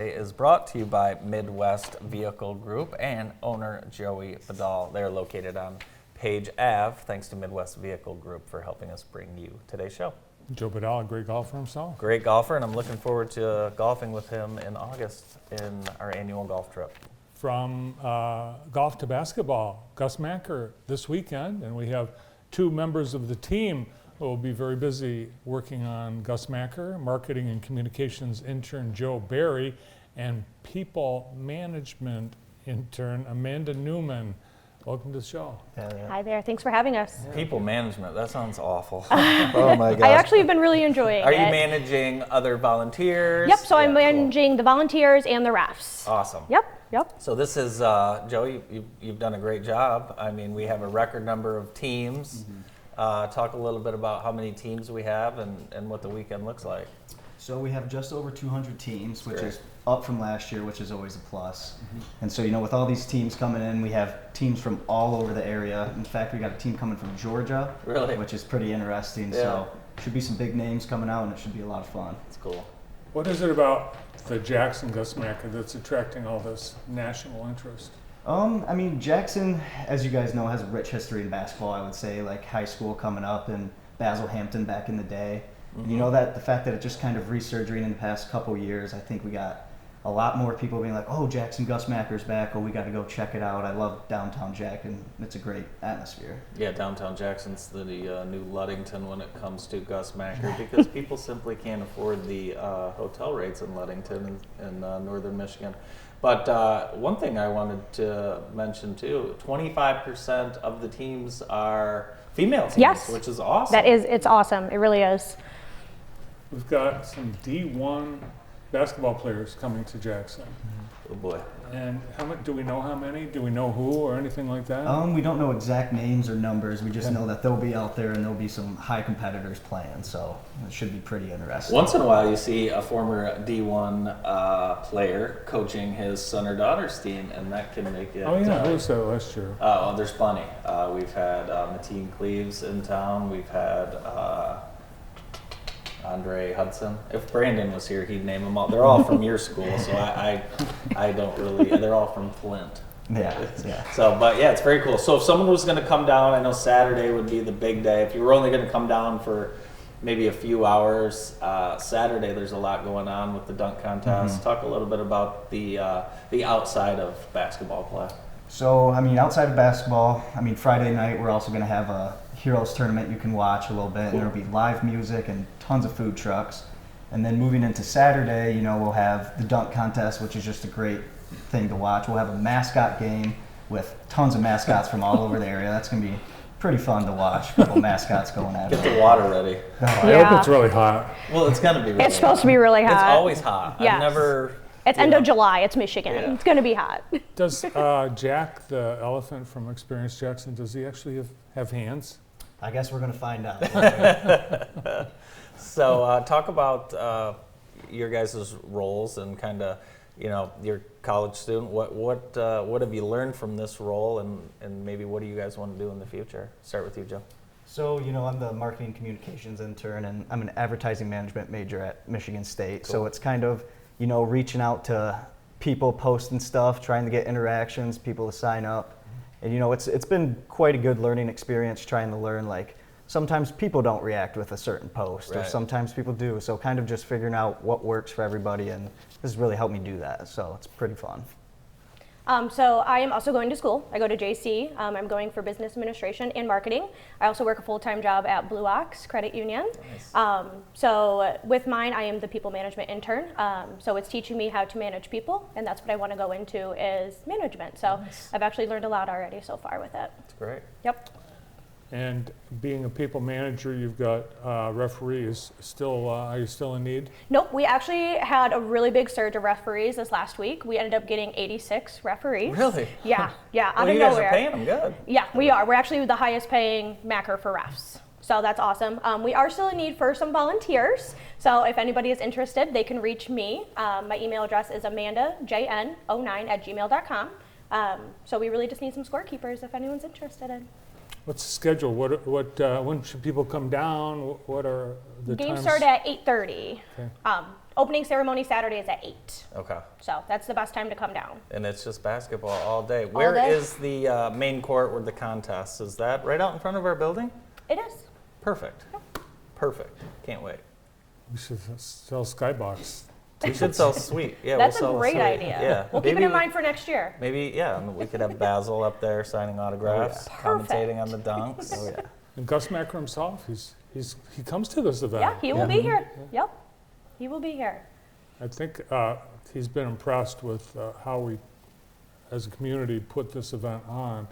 Is brought to you by Midwest Vehicle Group and owner Joey Vidal. They're located on Page Ave. Thanks to Midwest Vehicle Group for helping us bring you today's show. Joe Vidal, a great golfer himself. Great golfer, and I'm looking forward to golfing with him in August in our annual golf trip. From golf to basketball, Gus Macker this weekend, and we have two members of the team who will be very busy working on Gus Macker, marketing and communications intern Joe Barry, and people management intern Amanda Neumann. Welcome to the show. Hi there, thanks for having us. People management, that sounds awful. Oh my gosh. I actually have been really enjoying it. Are you managing other volunteers? Yep, so I'm cool. managing the volunteers and the refs. Awesome. Yep. So this is, Joe, you've done a great job. I mean, we have a record number of teams. Talk a little bit about how many teams we have and what the weekend looks like. So we have just over 200 teams, which is up from last year, which is always a plus. And so, with all these teams coming in, we have teams from all over the area. In fact, we got a team coming from Georgia, which is pretty interesting. Yeah. So should be some big names coming out, and it should be a lot of fun. It's cool. What is it about the Jackson Gus Macker that's attracting all this national interest? Jackson, as you guys know, has a rich history in basketball, I would say, like high school coming up and Basil Hampton back in the day. And that the fact that it just kind of resurging in the past couple years, I think we got a lot more people being like, oh, Jackson Gus Macker's back, oh, we got to go check it out. I love downtown Jack, and it's a great atmosphere. Yeah, downtown Jackson's the new Ludington when it comes to Gus Macker because people simply can't afford the hotel rates in Ludington and northern Michigan. But one thing I wanted to mention too, 25% of the teams are female teams, Yes. which is awesome. It's awesome. It really is. We've got some D1 basketball players coming to Jackson. Oh boy. And do we know how many? Do we know who or anything like that? We don't know exact names or numbers. We just know that they'll be out there and there'll be some high competitors playing. So it should be pretty interesting. Once in a while, you see a former D1 player coaching his son or daughter's team, and that can make it. Oh yeah, who was that last year? There's plenty. We've had Mateen Cleaves in town. We've had Andre Hudson. If Brandon was here, he'd name them all. They're all from your school, so I don't really. They're all from Flint. Yeah. So, but yeah, it's very cool. So if someone was going to come down, I know Saturday would be the big day. If you were only going to come down for maybe a few hours, Saturday there's a lot going on with the dunk contest. Talk a little bit about the outside of basketball play. So, outside of basketball, Friday night we're also going to have a Heroes tournament you can watch a little bit, and there'll be live music and tons of food trucks. And then moving into Saturday, we'll have the dunk contest, which is just a great thing to watch. We'll have a mascot game with tons of mascots from all over the area. That's going to be pretty fun to watch. A couple mascots going at it. Get the water ready. I hope it's really hot. Well, it's going to be really It's supposed to be really hot. It's always hot. Yes. I've never... It's end of July. It's Michigan. Yeah. It's going to be hot. Does Jack, the elephant from Experience Jackson, does he actually have hands? I guess we're going to find out. So talk about your guys' roles and kind of, you're a college student. What have you learned from this role, and maybe what do you guys want to do in the future? Start with you, Joe. So, I'm the marketing communications intern, and I'm an advertising management major at Michigan State. Cool. So it's kind of, reaching out to people, posting stuff, trying to get interactions, people to sign up. And it's been quite a good learning experience trying to learn, like, sometimes people don't react with a certain post, or sometimes people do. So kind of just figuring out what works for everybody, and this has really helped me do that. So it's pretty fun. So I am also going to school. I go to JC. I'm going for business administration and marketing. I also work a full-time job at Blue Ox Credit Union. Nice. So with mine, I am the people management intern. So it's teaching me how to manage people, and that's what I want to go into is management. So Nice. I've actually learned a lot already so far with it. That's great. Yep. And being a people manager, you've got referees. Are you still in need? Nope, we actually had a really big surge of referees this last week. We ended up getting 86 referees. Really? Yeah, out Well, of you guys nowhere. are paying them good. Yeah, we are. We're actually the highest paying Macker for refs. So that's awesome. We are still in need for some volunteers. So if anybody is interested, they can reach me. My email address is amandajn09@gmail.com. So we really just need some scorekeepers if anyone's interested in. What's the schedule? When should people come down? What are the Games times? start at 8:30. Okay. Opening ceremony Saturday is at 8. Okay. So that's the best time to come down. And it's just basketball all day. Where day. is the main court with the contest? Is that right out in front of our building? It is. Perfect. Perfect. Can't wait. We should sell Skybox. We should sell sweet. Yeah, That's we'll a sell great sweet. idea. Yeah. We'll keep it Maybe in mind for next year. Maybe, yeah, I mean, we could have Basil up there signing autographs, commentating on the dunks. Oh yeah. And Gus Macker himself, he comes to this event. Yeah, he will be here. Yep. He will be here. I think he's been impressed with how we, as a community, put this event on,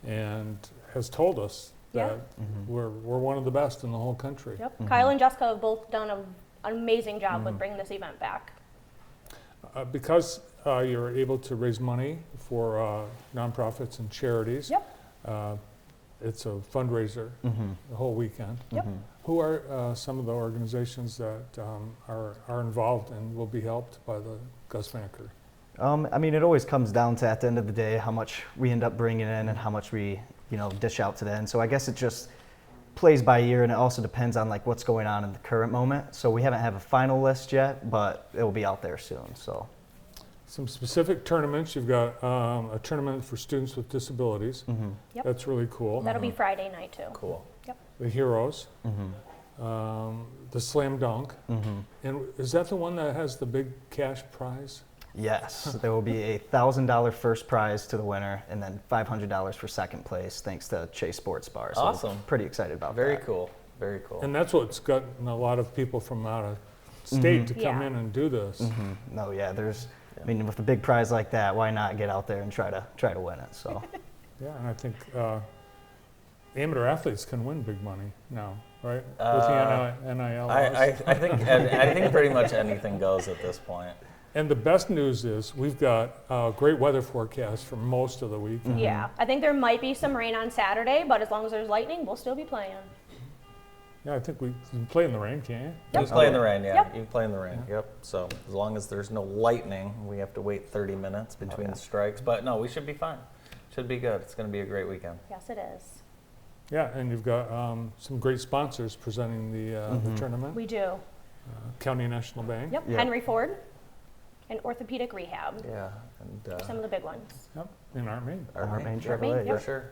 and has told us Yeah. that we're one of the best in the whole country. Yep. Kyle and Jessica have both done an amazing job with bringing this event back. Because you're able to raise money for nonprofits and charities. Yep. It's a fundraiser the whole weekend. Yep. Who are some of the organizations that are involved and will be helped by the Gus Macker? I mean, it always comes down to, at the end of the day, how much we end up bringing in and how much we, dish out to the end. So I guess it just plays by ear, and it also depends on like what's going on in the current moment. So we haven't have a final list yet, but it will be out there soon. So Some specific tournaments. You've got a tournament for students with disabilities. Yep. That's really cool. That'll be Friday night too. Cool. The Heroes. The Slam Dunk. And is that the one that has the big cash prize? yes, there will be a $1,000 first prize to the winner, and then $500 for second place, thanks to Chase Sports Bar. So Awesome. pretty excited about Very that. cool. Very cool. And that's what's gotten a lot of people from out of state to come Yeah. in and do this. No, yeah, I mean, with a big prize like that, why not get out there and try to win it? So Yeah, and I think amateur athletes can win big money now, right? With the NIL laws. I think pretty much anything goes at this point. And the best news is we've got a great weather forecast for most of the week. Yeah. I think there might be some rain on Saturday, but as long as there's lightning, we'll still be playing. Yeah, I think we can play in the rain, can't you? You can play in the rain, yeah. Yep. You can play in the rain, yep. So as long as there's no lightning, we have to wait 30 minutes between strikes. But no, we should be fine. Should be good. It's going to be a great weekend. Yes, it is. Yeah, and you've got some great sponsors presenting the tournament. We do. County National Bank. Yep. Yep. Henry Ford and Orthopedic Rehab. Yeah. And Some of the big ones. Yep, in our main. our main Our main, Chevrolet. yep. For sure.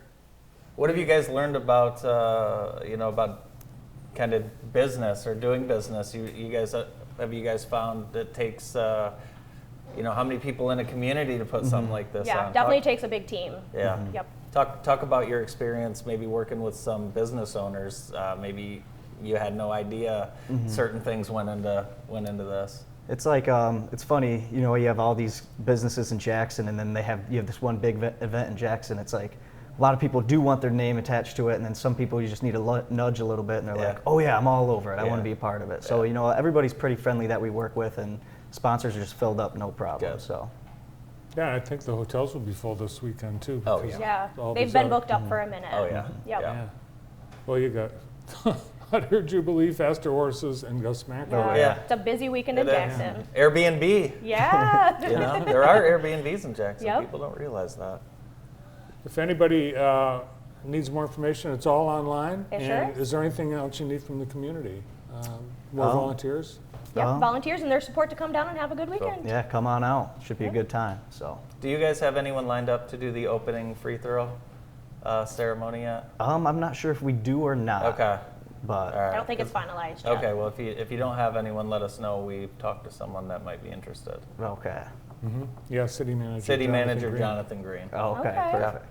What have you guys learned about, about kind of business or doing business? You guys, have you guys found it takes, how many people in a community to put something like this Yeah, on? definitely takes a big team. Yeah. Yep. Talk about your experience maybe working with some business owners. Maybe you had no idea certain things went into this. It's like it's funny, you have all these businesses in Jackson, and then you have this one big event in Jackson. It's like a lot of people do want their name attached to it, and then some people you just need to nudge a little bit, and they're Yeah. like, "Oh yeah, I'm all over it. I want Yeah. to be a part of it." So everybody's pretty friendly that we work with, and sponsors are just filled up, no problem. Good. So Yeah, I think the hotels will be full this weekend too. Oh, because Yeah. all They've these been other- booked up for a minute. Oh, yeah. Yep. Yeah. Well, you got Hunter Jubilee, Faster Horses, and Gus Macker. Yeah. yeah. It's a busy weekend in It is. Jackson. Airbnb. Yeah. There are Airbnbs in Jackson. Yep. People don't realize that. If anybody needs more information, it's all online. It sure And is. is there anything else you need from the community? More volunteers? Yep. Um, Volunteers and their support to come down and have a good weekend. yeah, come on out. Should be a good time. So Do you guys have anyone lined up to do the opening free throw ceremony yet? I'm not sure if we do or not. Okay. But All right. I don't think it's finalized yet. Okay. Well, if you don't have anyone, let us know. We've talked to someone that might be interested. okay. Yeah, City Manager. City Jonathan Manager Green. Jonathan Green. Okay. Okay. Perfect.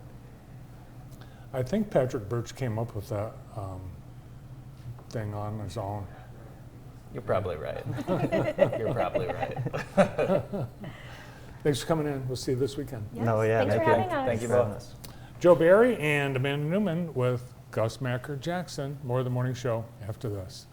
I think Patrick Birch came up with that thing on his own. You're probably right. You're probably right. Thanks for coming in. We'll see you this weekend. Yes. No, yeah. Thanks for thank you. having us. Thank you for having both. us. Joe Barry and Amanda Neumann with Gus Macker Jackson. More of the morning show after this.